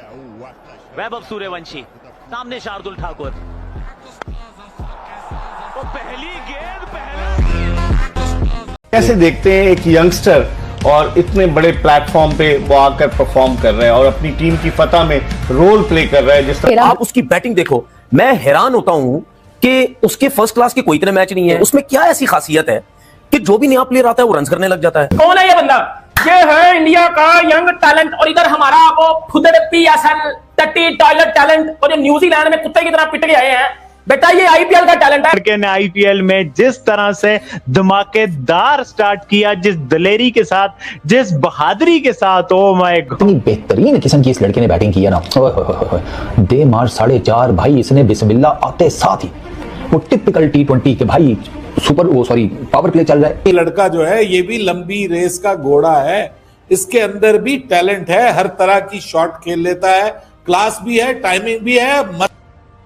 वैभव सूर्यवंशी, सामने शार्दुल ठाकुर, तो पहली गेंद कैसे देखते हैं एक यंगस्टर और इतने बड़े प्लेटफॉर्म पे वो आकर परफॉर्म कर रहे हैं और अपनी टीम की फतह में रोल प्ले कर रहे हैं। जिस तरह आप उसकी बैटिंग देखो, मैं हैरान होता हूं कि उसके फर्स्ट क्लास के कोई इतने मैच नहीं है। उसमें क्या ऐसी खासियत है कि जो भी नया प्लेयर आता है वो रन करने लग जाता है। कौन है ये बंदा? ये है इंडिया का यंग टैलेंट, और इधर हमारा वो फुदड़ PSL टट्टी टॉयलेट टैलेंट, और ये न्यूजीलैंड में कुत्ते की तरह पिट के आए हैं। बेटा ये IPL का टैलेंट है। लड़के ने IPL में जिस तरह से धमाकेदार स्टार्ट किया, जिस दलेरी के साथ, जिस बहादुरी के साथ, ओ माय गॉड, इतनी बेहतरीन किस्म की इस लड़के ने बैटिंग की है ना। दे मार 4.5 भाई, इसने बिस्मिल्लाह आते साथ ही वो टिपिकल T20 के भाई पावर प्ले चल रहा है। ये लड़का जो है ये भी लंबी रेस का घोड़ा है, इसके अंदर भी टैलेंट है, हर तरह की शॉट खेल लेता है, क्लास भी है, टाइमिंग भी है।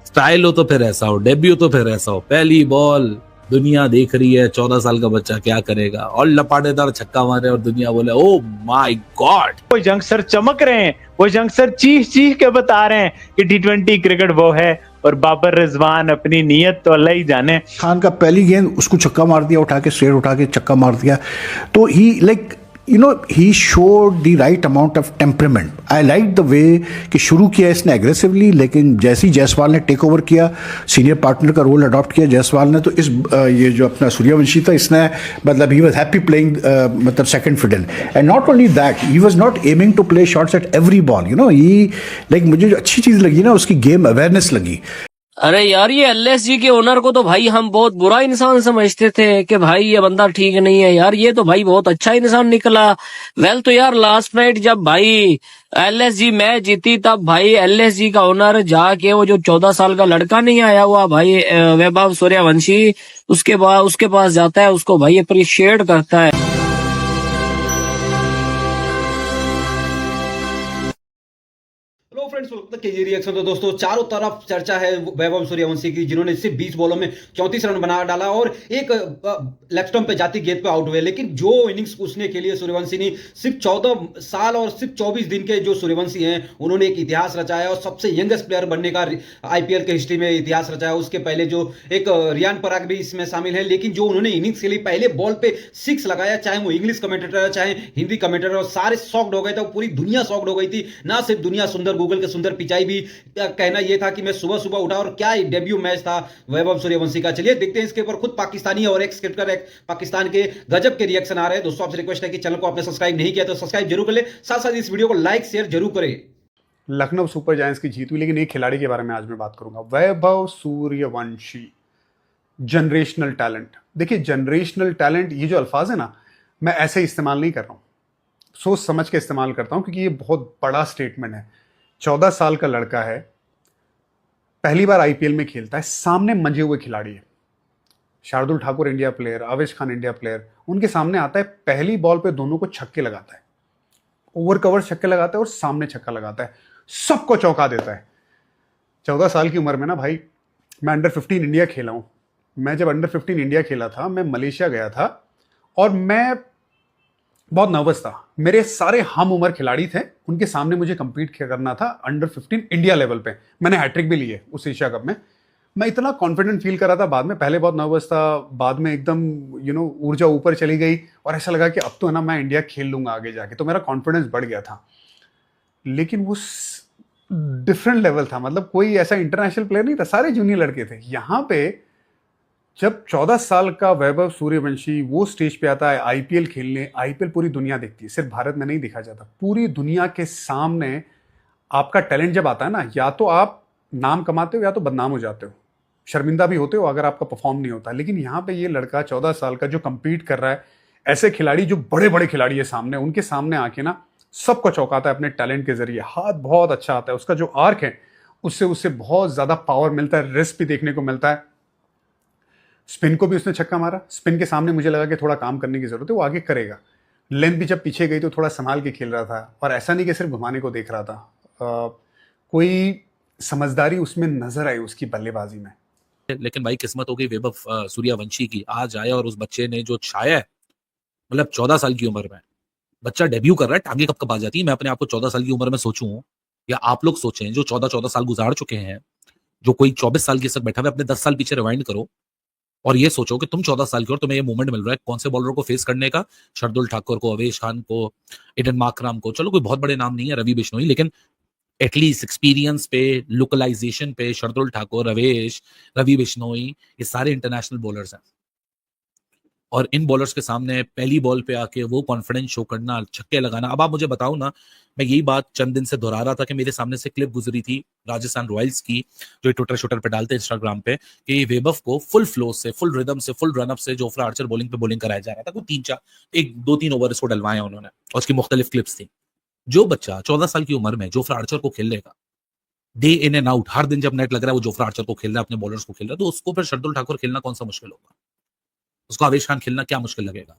स्टाइल हो तो फिर ऐसा हो, डेब्यू तो फिर ऐसा हो, पहली बॉल दुनिया देख रही है, 14 साल का बच्चा क्या करेगा, और लपाटेदार छक्का मारे और दुनिया बोले ओ माय गॉड। वो यंगस्टर चमक रहे हैं, वो यंगस्टर चीख चीख के बता रहे हैं कि T20 क्रिकेट वो है। और बाबर रिजवान अपनी नीयत तो अल्लाह ही जाने। खान का पहली गेंद उसको छक्का मार दिया, उठा के स्ट्रेट उठा के छक्का मार दिया। तो ही like he showed the right amount of temperament. I liked the way कि शुरू किया इसने aggressively, लेकिन जैसे ही जायसवाल ने टेक ओवर किया, सीनियर पार्टनर का रोल अडॉप्ट किया जायसवाल ने, तो इस ये जो अपना सूर्यवंशी था इसने मतलब he was happy playing मतलब second fiddle, and not only that he was not aiming to play shots at every ball, he like मुझे जो अच्छी चीज लगी ना उसकी गेम अवेयरनेस लगी। अरे यार ये LSG के ओनर को तो भाई हम बहुत बुरा इंसान समझते थे कि भाई ये बंदा ठीक नहीं है यार, ये तो भाई बहुत अच्छा इंसान निकला। वेल तो यार लास्ट नाइट जब भाई LSG मैच जीती तब भाई LSG का ओनर जाके वो जो 14 साल का लड़का नहीं आया हुआ भाई वैभव सूर्यवंशी, उसके पास जाता है, उसको भाई अप्रिशिएट करता है। Hello friends, KG reaction. तो दोस्तों चारों तरफ चर्चा है वैभव सूर्यवंशी की, जिन्होंने सिर्फ 20 बॉलों में 34 रन बना डाला और एक लेग स्टंप पे जाती गेंद पे आउट हुए। लेकिन जो इनिंग्स पूछने के लिए सूर्यवंशी ने सिर्फ 14 साल और सिर्फ 24 दिन के जो सूर्यवंशी हैं उन्होंने एक इतिहास रचाया और सबसे यंगेस्ट प्लेयर बनने का IPL के हिस्ट्री में इतिहास रचाया। उसके पहले जो एक रियान पराग भी इसमें शामिल है, लेकिन जो उन्होंने इनिंग्स के लिए पहले बॉल पे 6 लगाया, चाहे वो इंग्लिश कमेंटेटर चाहे हिंदी कमेंटेटर, और सारे शॉक्ड हो गए थे, पूरी दुनिया शॉक्ड हो गई थी। ना सिर्फ दुनिया, सुंदर गूगल के सुंदर पिचाई भी कहना यह था कि मैं सुबह सुबह उठा और क्या डेब्यू मैच था वैभव सूर्यवंशी का। चलिए देखते हैं इसके ऊपर खुद पाकिस्तानी और एक्स क्रिकेटर पाकिस्तान के गजब के रिएक्शन आ रहे हैं। दोस्तों आपसे रिक्वेस्ट है कि चैनल को आपने सब्सक्राइब नहीं किया तो सब्सक्राइब जरूर कर ले, साथ साथ इस वीडियो को लाइक शेयर जरूर करें। लखनऊ सुपर जायंट्स की जीत हुई, लेकिन एक खिलाड़ी के बारे में आज मैं बात करूंगा, वैभव सूर्यवंशी। Generational talent. देखिए जनरेशनल टैलेंट, ये जो अल्फाज है ना, मैं ऐसे इस्तेमाल नहीं कर रहा हूं, सोच समझ के इस्तेमाल करता हूं, क्योंकि ये बहुत बड़ा स्टेटमेंट है। 14 साल का लड़का है, पहली बार IPL में खेलता है, सामने मंजे हुए खिलाड़ी है, शार्दुल ठाकुर इंडिया प्लेयर, आवेश खान इंडिया प्लेयर, उनके सामने आता है, पहली बॉल पे दोनों को छक्के लगाता है, ओवर कवर छक्के लगाता है और सामने छक्का लगाता है, सबको चौंका देता है। 14 साल की उम्र में ना भाई, मैं अंडर 15 इंडिया खेला हूं। मैं जब अंडर 15 इंडिया खेला था, मैं मलेशिया गया था और मैं बहुत नर्वस था। मेरे सारे हम उम्र खिलाड़ी थे, उनके सामने मुझे कंपीट करना था अंडर 15 इंडिया लेवल पे। मैंने हैट्रिक भी ली है उस एशिया कप में। मैं इतना कॉन्फिडेंट फील कर रहा था, बाद में पहले बहुत नर्वस था, बाद में एकदम ऊर्जा ऊपर चली गई और ऐसा लगा कि अब तो है ना मैं इंडिया खेल लूंगा आगे जाके, तो मेरा कॉन्फिडेंस बढ़ गया था। लेकिन वो डिफरेंट लेवल था, मतलब कोई ऐसा इंटरनेशनल प्लेयर नहीं था, सारे जूनियर लड़के थे। यहाँ पे जब 14 साल का वैभव सूर्यवंशी वो स्टेज पे आता है IPL खेलने, IPL पूरी दुनिया देखती है, सिर्फ भारत में नहीं दिखा जाता, पूरी दुनिया के सामने आपका टैलेंट जब आता है ना, या तो आप नाम कमाते हो या तो बदनाम हो जाते हो, शर्मिंदा भी होते हो अगर आपका परफॉर्म नहीं होता। लेकिन यहाँ पे ये लड़का 14 साल का जो कंपीट कर रहा है, ऐसे खिलाड़ी जो बड़े बड़े खिलाड़ी है सामने, उनके सामने आके ना सबको चौंकाता है अपने टैलेंट के जरिए। हाथ बहुत अच्छा आता है, उसका जो आर्क है उससे बहुत ज्यादा पावर मिलता है, रिस्क भी देखने को मिलता है। स्पिन को भी उसने छक्का मारा, स्पिन के सामने मुझे लगा कि थोड़ा काम करने की जरूरत है, वो आगे करेगा। लेंथ भी जब पीछे गई तो थोड़ा संभाल के खेल रहा था, और ऐसा नहीं कि सिर्फ घुमाने को देख रहा था, कोई समझदारी उसमें नजर आई उसकी बल्लेबाजी में। लेकिन भाई किस्मत हो गई वैभव सूर्यवंशी की, आज आया और उस बच्चे ने जो छाया है, मतलब 14 साल की उम्र में बच्चा डेब्यू कर रहा है, टांगे कब कब आ जाती है। मैं अपने आप को 14 साल की उम्र में सोचूं या आप लोग सोचें जो 14-14 साल गुजार चुके हैं, जो कोई 24 साल के तक बैठा हुआ है, अपने 10 साल पीछे रिवाइंड करो और ये सोचो कि तुम 14 साल के हो और तुम्हें ये मूवमेंट मिल रहा है कौन से बॉलर को फेस करने का, शार्दुल ठाकुर को, अवेश खान को, एडन मार्करम को, चलो कोई बहुत बड़े नाम नहीं है, रवि बिश्नोई, लेकिन एटलीस्ट एक्सपीरियंस पे, लोकलाइजेशन पे शार्दुल ठाकुर, अवेश, रवि बिश्नोई, ये सारे इंटरनेशनल बॉलर्स हैं और इन बॉलर्स के सामने पहली बॉल पे आके वो कॉन्फिडेंस शो करना, छक्के लगाना। अब आप मुझे बताओ ना, मैं यही बात चंद दिन से दोहरा रहा था कि मेरे सामने से क्लिप गुजरी थी राजस्थान रॉयल्स की, जो ट्विटर शूटर पे डालते हैं इंस्टाग्राम पे, कि वेबव को फुल फ्लो से, फुल रिदम से, फुल रनअप से जोफ्रा आर्चर बॉलिंग पे बॉलिंग कराया जा रहा था। कोई 2-3 ओवर इसको डलवाए उन्होंने और उसकी मुख्तलिफ क्लिप्स थी। जो बच्चा 14 साल की उम्र में जोफ्रा आर्चर को खेल लेगा, डे इन एंड आउट, हर दिन जब नेट लग रहा है वो जोफ्रा आर्चर को खेल रहा है, अपने बॉलर्स को खेल रहा है, तो उसको फिर शार्दुल ठाकुर खेलना कौन सा मुश्किल होगा? उसको अवेश खान खेलना क्या मुश्किल लगेगा?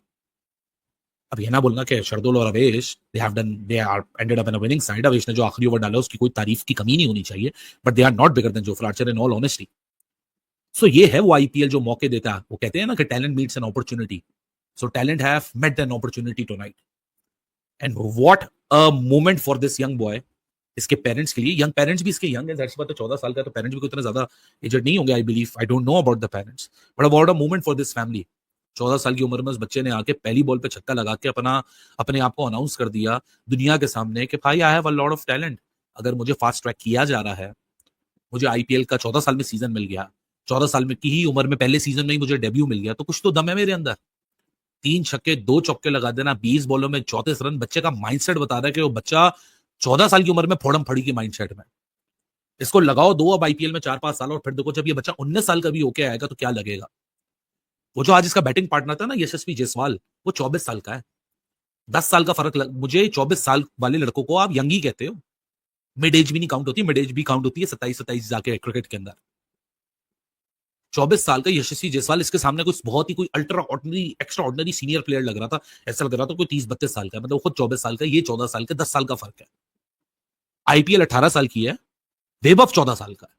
अब ये ना बोलना कि शार्दुल और Avesh they are ended up in a winning side. Avesh ने जो आखिरी ओवर डाला उसकी कोई तारीफ की कमी नहीं होनी चाहिए, but they are not bigger than Jofra Archer in all honesty. So ये है वो आईपीएल जो मौके देता है। वो कहते हैं ना कि talent meets an opportunity, so talent have met an opportunity tonight and what a moment for this young boy. इसके पेरेंट्स के लिए, यंग पेरेंट्स भी इसके यंग है, ज़ाहिर सी बात है 14 साल का, तो पेरेंट्स भी कोई इतना ज्यादा एजेड नहीं होंगे, I believe, I don't know about the parents, but about a moment for this family. 14 साल की उम्र में उस बच्चे ने आके पहली बॉल पे छक्का लगा के अपने आप को अनाउंस कर दिया दुनिया के सामने कि भाई I have a lot of talent. अगर मुझे फास्ट ट्रैक किया जा रहा है, मुझे आईपीएल का 14 साल में सीजन मिल गया, 14 साल में की ही उम्र में पहले सीजन में ही मुझे डेब्यू मिल गया, तो कुछ तो दम है मेरे अंदर। 3 छक्के 2 चौके लगा देना 20 बॉलों में 34 रन, बच्चे का माइंडसेट बता रहा है कि वो बच्चा 14 साल की उम्र में फोड़म फड़ी की माइंडसेट में। इसको लगाओ दो अब आईपीएल में 4-5 साल और फिर देखो जब ये बच्चा 19 साल का भी होके आएगा तो क्या लगेगा। वो जो आज इसका बैटिंग पार्टनर था ना यशस्वी जायसवाल, वो 24 साल का है। 10 साल का फर्क मुझे 24 साल वाले लड़कों को आप यंग ही कहते हो। मिड एज भी नहीं काउंट होती, मिड एज भी काउंट होती है 27-27 जाके क्रिकेट के अंदर। 24 साल का यशस्वी जायसवाल इसके सामने कुछ बहुत ही कोई ultra ordinary, extra ordinary senior player लग रहा था। ऐसा लग रहा था कोई 30-32 साल का, मतलब खुद 24 साल का, ये 14 साल का, 10 साल का फर्क है। आईपीएल 18 साल की है, वेबव 14 साल का है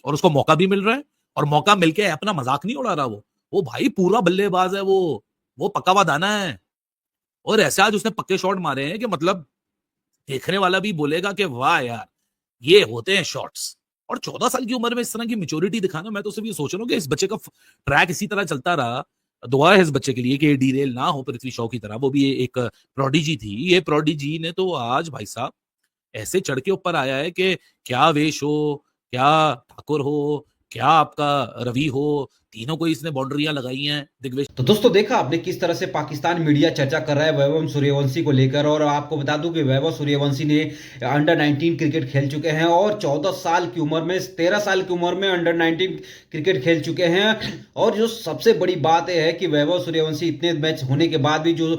और उसको मौका भी मिल रहा है और मौका मिलके अपना मजाक नहीं उड़ा रहा। वो भाई पूरा बल्लेबाज है, वो पक्का हुआ दाना है और ऐसे आज उसने पक्के शॉट मारे हैं कि मतलब देखने वाला भी बोलेगा कि वाह यार ये होते हैं शॉट्स। और 14 साल की उम्र में इस तरह की मैच्योरिटी दिखाना, मैं तो सिर्फ ये सोच रहा हूँ कि इस बच्चे का ट्रैक इसी तरह चलता रहा। दुआ है इस बच्चे के लिए कि डीरेल ना हो पृथ्वी शॉ की तरह। वो भी एक प्रोडिजी थी, ये प्रोडिजी ने तो आज भाई साहब ऐसे चढ़ के ऊपर आया है कि क्या वेश हो, क्या ठाकुर हो, क्या आपका रवि हो, तीनों को इसने बाउंड्रियां लगाई हैं दिग्विजय। तो दोस्तों देखा आपने किस तरह से पाकिस्तान मीडिया चर्चा कर रहा है वैभव सूर्यवंशी को लेकर। और आपको बता दूं कि वैभव सूर्यवंशी ने अंडर 19 क्रिकेट खेल चुके हैं और 14 साल की उम्र में, 13 साल की उम्र में अंडर 19 क्रिकेट खेल चुके हैं। और जो सबसे बड़ी बात यह है कि वैभव सूर्यवंशी इतने मैच होने के बाद भी जो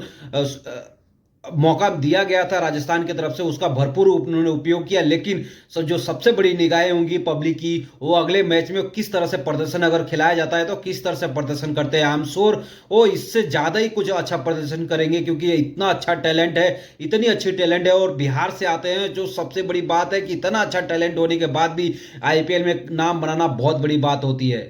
मौका दिया गया था राजस्थान की तरफ से उसका भरपूर उन्होंने उपयोग किया। लेकिन जो सबसे बड़ी निगाहें होंगी पब्लिक की, वो अगले मैच में किस तरह से प्रदर्शन अगर खिलाया जाता है तो किस तरह से प्रदर्शन करते हैं। आई एम श्योर वो इससे ज्यादा ही कुछ अच्छा प्रदर्शन करेंगे क्योंकि ये इतना अच्छा टैलेंट है, इतनी अच्छी टैलेंट है और बिहार से आते हैं। जो सबसे बड़ी बात है कि इतना अच्छा टैलेंट होने के बाद भी आईपीएल में नाम बनाना बहुत बड़ी बात होती है।